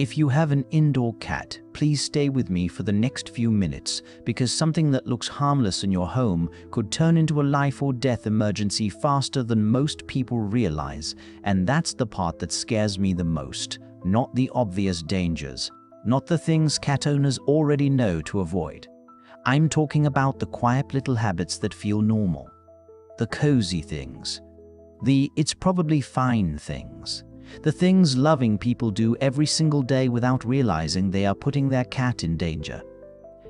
If you have an indoor cat, please stay with me for the next few minutes, because something that looks harmless in your home could turn into a life or death emergency faster than most people realize. And that's the part that scares me the most. Not the obvious dangers, not the things cat owners already know to avoid. I'm talking about the quiet little habits that feel normal. The cozy things. The "it's probably fine" things. The things loving people do every single day without realizing they are putting their cat in danger.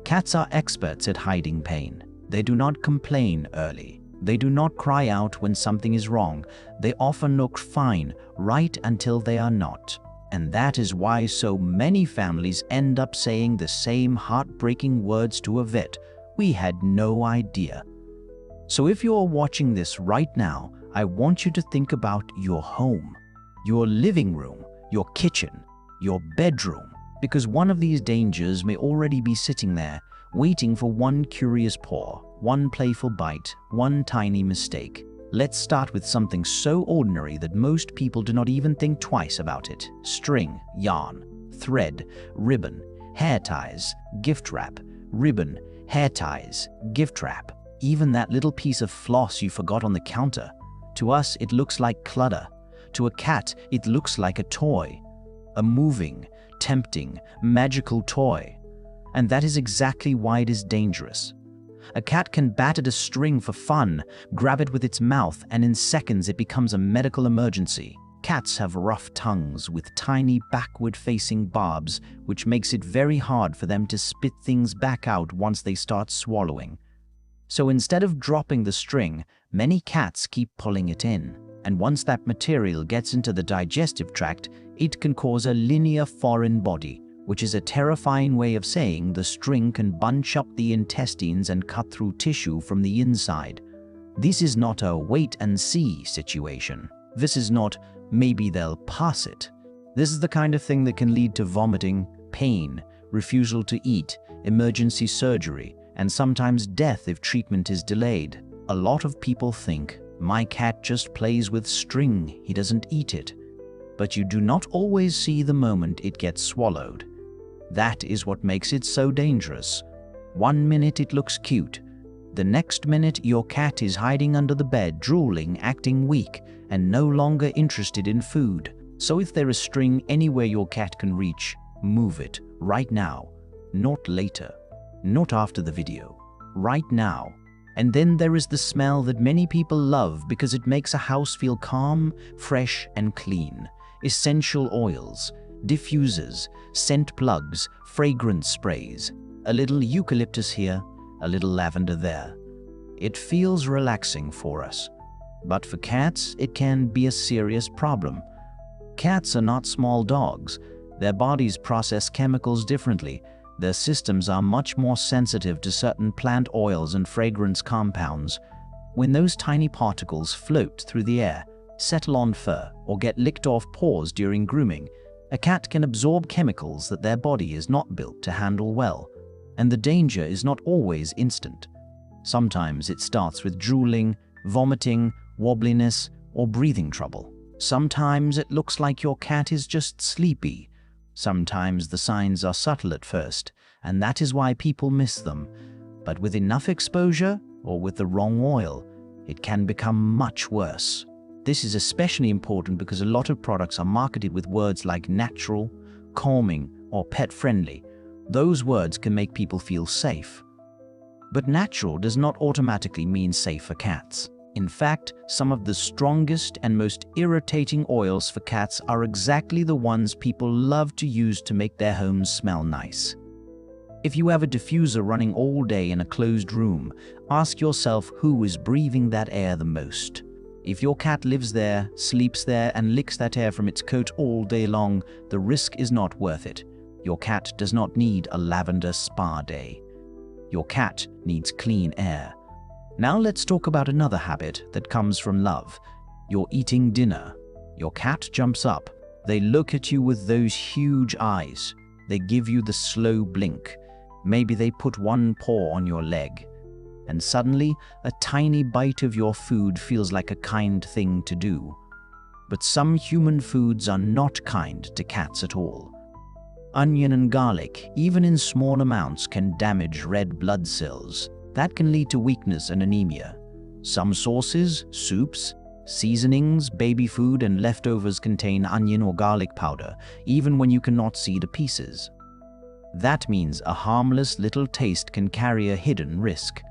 Cats are experts at hiding pain. They do not complain early. They do not cry out when something is wrong. They often look fine right until they are not. And that is why so many families end up saying the same heartbreaking words to a vet: "We had no idea." So if you are watching this right now, I want you to think about your home. Your living room, your kitchen, your bedroom, because one of these dangers may already be sitting there, waiting for one curious paw, one playful bite, one tiny mistake. Let's start with something so ordinary that most people do not even think twice about it. String, yarn, thread, ribbon, hair ties, gift wrap, ribbon, hair ties, gift wrap, even that little piece of floss you forgot on the counter. To us, it looks like clutter. To a cat, it looks like a toy, a moving, tempting, magical toy. And that is exactly why it is dangerous. A cat can bat at a string for fun, grab it with its mouth, and in seconds it becomes a medical emergency. Cats have rough tongues with tiny backward-facing barbs, which makes it very hard for them to spit things back out once they start swallowing. So instead of dropping the string, many cats keep pulling it in. And once that material gets into the digestive tract, it can cause a linear foreign body, which is a terrifying way of saying the string can bunch up the intestines and cut through tissue from the inside. This is not a wait-and-see situation. This is not "maybe they'll pass it." This is the kind of thing that can lead to vomiting, pain, refusal to eat, emergency surgery, and sometimes death if treatment is delayed. A lot of people think, "My cat just plays with string, he doesn't eat it." But you do not always see the moment it gets swallowed. That is what makes it so dangerous. One minute it looks cute. The next minute your cat is hiding under the bed, drooling, acting weak, and no longer interested in food. So if there is string anywhere your cat can reach, move it right now. Not later. Not after the video. Right now. And then there is the smell that many people love because it makes a house feel calm, fresh, and clean. Essential oils, diffusers, scent plugs, fragrance sprays, a little eucalyptus here, a little lavender there. It feels relaxing for us. But for cats, it can be a serious problem. Cats are not small dogs. Their bodies process chemicals differently. Their systems are much more sensitive to certain plant oils and fragrance compounds. When those tiny particles float through the air, settle on fur, or get licked off paws during grooming, a cat can absorb chemicals that their body is not built to handle well. And the danger is not always instant. Sometimes it starts with drooling, vomiting, wobbliness, or breathing trouble. Sometimes it looks like your cat is just sleepy. Sometimes the signs are subtle at first, and that is why people miss them. But with enough exposure, or with the wrong oil, it can become much worse. This is especially important because a lot of products are marketed with words like natural, calming, or pet-friendly. Those words can make people feel safe. But natural does not automatically mean safe for cats. In fact, some of the strongest and most irritating oils for cats are exactly the ones people love to use to make their homes smell nice. If you have a diffuser running all day in a closed room, ask yourself who is breathing that air the most. If your cat lives there, sleeps there, and licks that air from its coat all day long, the risk is not worth it. Your cat does not need a lavender spa day. Your cat needs clean air. Now let's talk about another habit that comes from love. You're eating dinner. Your cat jumps up. They look at you with those huge eyes. They give you the slow blink. Maybe they put one paw on your leg. And suddenly, a tiny bite of your food feels like a kind thing to do. But some human foods are not kind to cats at all. Onion and garlic, even in small amounts, can damage red blood cells. That can lead to weakness and anemia. Some sauces, soups, seasonings, baby food, and leftovers contain onion or garlic powder, even when you cannot see the pieces. That means a harmless little taste can carry a hidden risk.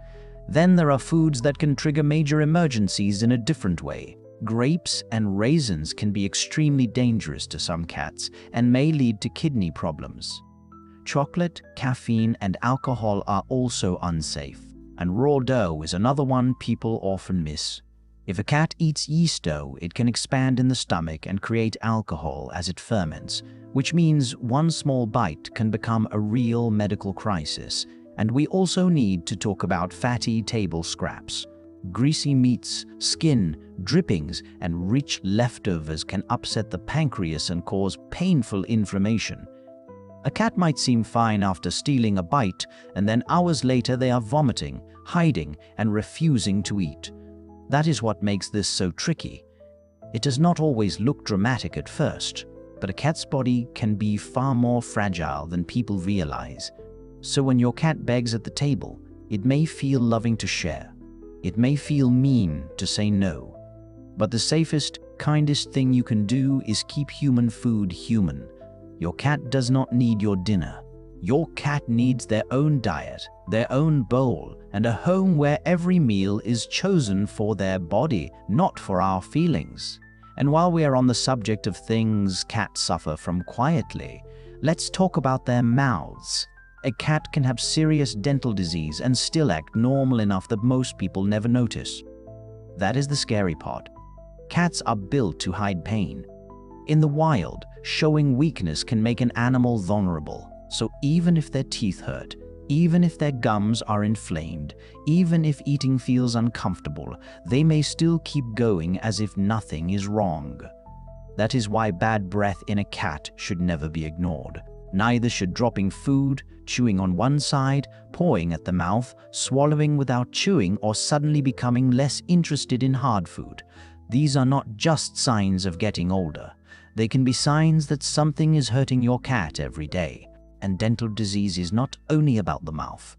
Then there are foods that can trigger major emergencies in a different way. Grapes and raisins can be extremely dangerous to some cats and may lead to kidney problems. Chocolate, caffeine, and alcohol are also unsafe. And raw dough is another one people often miss. If a cat eats yeast dough, it can expand in the stomach and create alcohol as it ferments, which means one small bite can become a real medical crisis. And we also need to talk about fatty table scraps. Greasy meats, skin, drippings, and rich leftovers can upset the pancreas and cause painful inflammation. A cat might seem fine after stealing a bite, and then hours later they are vomiting, hiding, and refusing to eat. That is what makes this so tricky. It does not always look dramatic at first, but a cat's body can be far more fragile than people realize. So when your cat begs at the table, it may feel loving to share. It may feel mean to say no. But the safest, kindest thing you can do is keep human food human. Your cat does not need your dinner. Your cat needs their own diet, their own bowl, and a home where every meal is chosen for their body, not for our feelings. And while we are on the subject of things cats suffer from quietly, let's talk about their mouths. A cat can have serious dental disease and still act normal enough that most people never notice. That is the scary part. Cats are built to hide pain. In the wild, showing weakness can make an animal vulnerable. So even if their teeth hurt, even if their gums are inflamed, even if eating feels uncomfortable, they may still keep going as if nothing is wrong. That is why bad breath in a cat should never be ignored. Neither should dropping food, chewing on one side, pawing at the mouth, swallowing without chewing, or suddenly becoming less interested in hard food. These are not just signs of getting older. They can be signs that something is hurting your cat every day. And dental disease is not only about the mouth.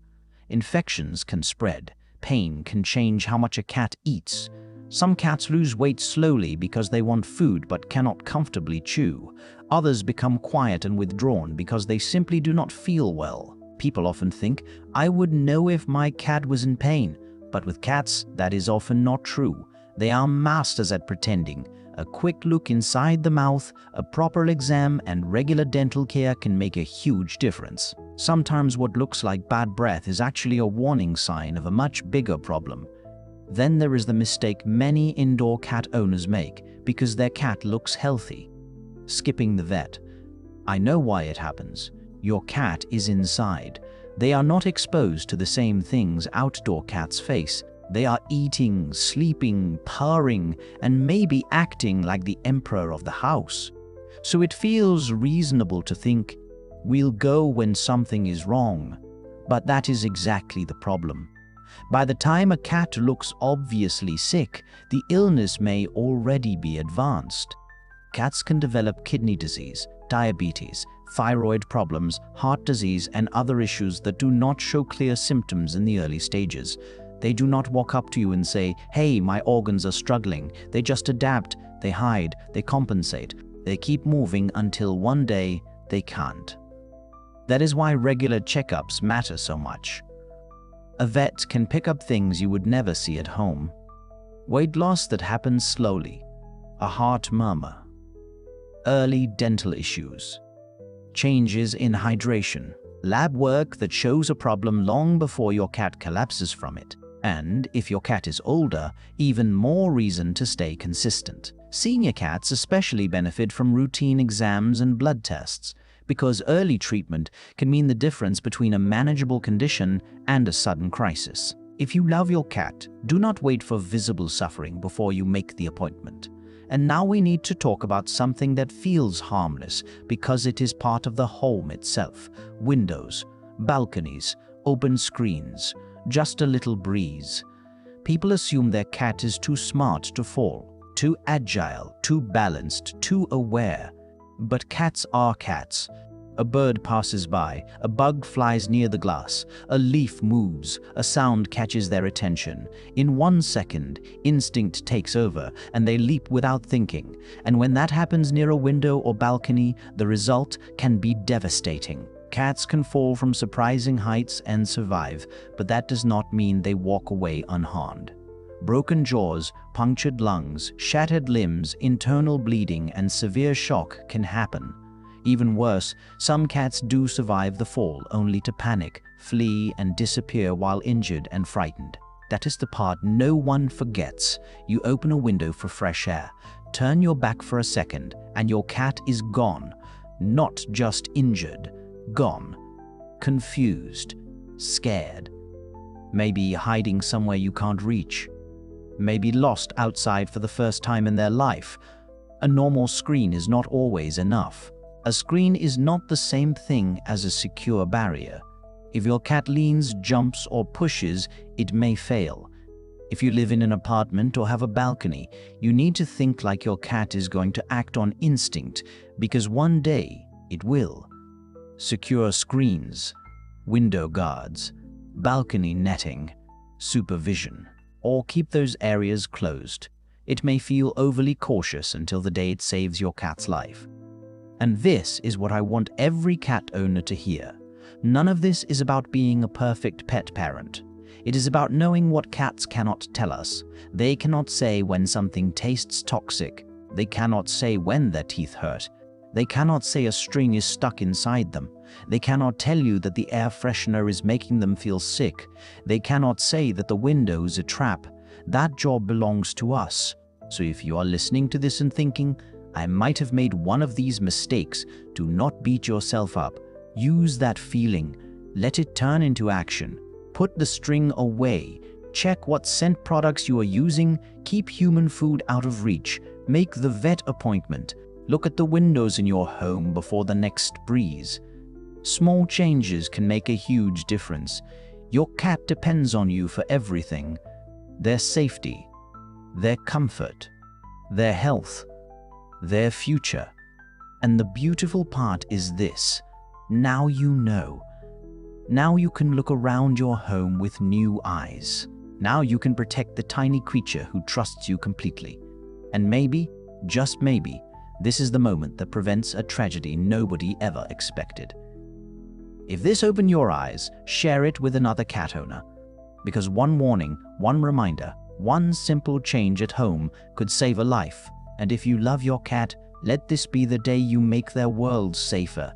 Infections can spread. Pain can change how much a cat eats. Some cats lose weight slowly because they want food but cannot comfortably chew. Others become quiet and withdrawn because they simply do not feel well. People often think, I would know if my cat was in pain. But with cats, that is often not true. They are masters at pretending. A quick look inside the mouth, a proper exam, and regular dental care can make a huge difference. Sometimes what looks like bad breath is actually a warning sign of a much bigger problem. Then there is the mistake many indoor cat owners make because their cat looks healthy. Skipping the vet. I know why it happens. Your cat is inside. They are not exposed to the same things outdoor cats face. They are eating, sleeping, purring, and maybe acting like the emperor of the house. So it feels reasonable to think, we'll go when something is wrong. But that is exactly the problem. By the time a cat looks obviously sick, the illness may already be advanced. Cats can develop kidney disease, diabetes, thyroid problems, heart disease, and other issues that do not show clear symptoms in the early stages. They do not walk up to you and say, hey, my organs are struggling. They just adapt, they hide, they compensate. They keep moving until one day they can't. That is why regular checkups matter so much. A vet can pick up things you would never see at home. Weight loss that happens slowly, a heart murmur, early dental issues, changes in hydration, lab work that shows a problem long before your cat collapses from it. And if your cat is older, even more reason to stay consistent. Senior cats especially benefit from routine exams and blood tests, because early treatment can mean the difference between a manageable condition and a sudden crisis. If you love your cat, do not wait for visible suffering before you make the appointment. And now we need to talk about something that feels harmless because it is part of the home itself. Windows, balconies, open screens, just a little breeze. People assume their cat is too smart to fall, too agile, too balanced, too aware. But cats are cats. A bird passes by, a bug flies near the glass, a leaf moves, a sound catches their attention. In 1 second, instinct takes over and they leap without thinking. And when that happens near a window or balcony, the result can be devastating. Cats can fall from surprising heights and survive, but that does not mean they walk away unharmed. Broken jaws, punctured lungs, shattered limbs, internal bleeding, and severe shock can happen. Even worse, some cats do survive the fall only to panic, flee, and disappear while injured and frightened. That is the part no one forgets. You open a window for fresh air, turn your back for a second, and your cat is gone. Not just injured, gone. Confused, scared. Maybe hiding somewhere you can't reach. Maybe lost outside for the first time in their life. A normal screen is not always enough. A screen is not the same thing as a secure barrier. If your cat leans, jumps, or pushes, it may fail. If you live in an apartment or have a balcony, you need to think like your cat is going to act on instinct, because one day it will. Secure screens, window guards, balcony netting, supervision, or keep those areas closed. It may feel overly cautious until the day it saves your cat's life. And this is what I want every cat owner to hear. None of this is about being a perfect pet parent. It is about knowing what cats cannot tell us. They cannot say when something tastes toxic. They cannot say when their teeth hurt. They cannot say a string is stuck inside them. They cannot tell you that the air freshener is making them feel sick. They cannot say that the window is a trap. That job belongs to us. So if you are listening to this and thinking, I might have made one of these mistakes, do not beat yourself up. Use that feeling. Let it turn into action. Put the string away. Check what scent products you are using. Keep human food out of reach. Make the vet appointment. Look at the windows in your home before the next breeze. Small changes can make a huge difference. Your cat depends on you for everything. Their safety, their comfort, their health, their future. And the beautiful part is this: now you know. Now you can look around your home with new eyes. Now you can protect the tiny creature who trusts you completely. And maybe, just maybe, this is the moment that prevents a tragedy nobody ever expected. If this opened your eyes, share it with another cat owner. Because one warning, one reminder, one simple change at home could save a life. And if you love your cat, let this be the day you make their world safer.